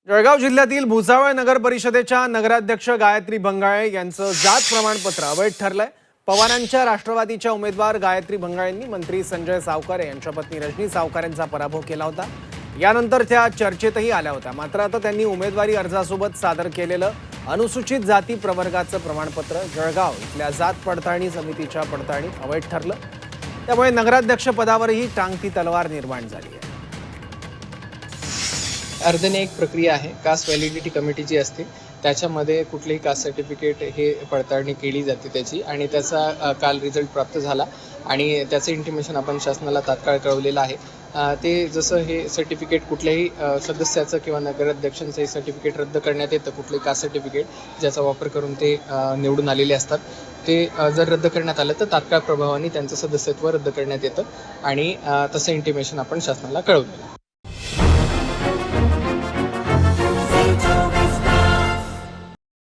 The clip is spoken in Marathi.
जळगाव जिल्ह्यातील भुसावळ नगर परिषदेच्या नगराध्यक्ष गायत्री बंगाळे यांचं जात प्रमाणपत्र अवैध ठरलंय। पवारांच्या राष्ट्रवादीच्या उमेदवार गायत्री बंगाळेंनी मंत्री संजय सावकारे यांच्या पत्नी रजनी सावकारेंचा पराभव केला होता। यानंतर त्या चर्चेतही आल्या होत्या। मात्र आता त्यांनी उमेदवारी अर्जासोबत सादर केलेलं अनुसूचित जाती प्रवर्गाचं प्रमाणपत्र जळगाव इथल्या जात पडताळणी समितीच्या पडताळणीत अवैध ठरलं। त्यामुळे नगराध्यक्ष पदावरही टांगती तलवार निर्माण झाली आहे। अर्धने एक प्रक्रिया आहे। कास्ट व्हॅलिडिटी कमिटी जी असते त्याच्यामध्ये कुठलेही कास्ट सर्टिफिकेट हे पडताळणी केली जाते त्याची, आणि त्याचा काल रिझल्ट प्राप्त झाला आणि त्याचं इंटिमेशन आपण शासनाला तात्काळ कळवलेलं आहे। ते जसं हे सर्टिफिकेट कुठल्याही सदस्याचं किंवा नगराध्यक्षांचं हे सर्टिफिकेट रद्द करण्यात येतं, कुठलेही कास्ट सर्टिफिकेट ज्याचा वापर करून ते निवडून आलेले असतात, ते जर रद्द करण्यात आलं तर तात्काळ प्रभावाने त्यांचं सदस्यत्व रद्द करण्यात येतं आणि तसं इंटिमेशन आपण शासनाला कळवलेलं आहे।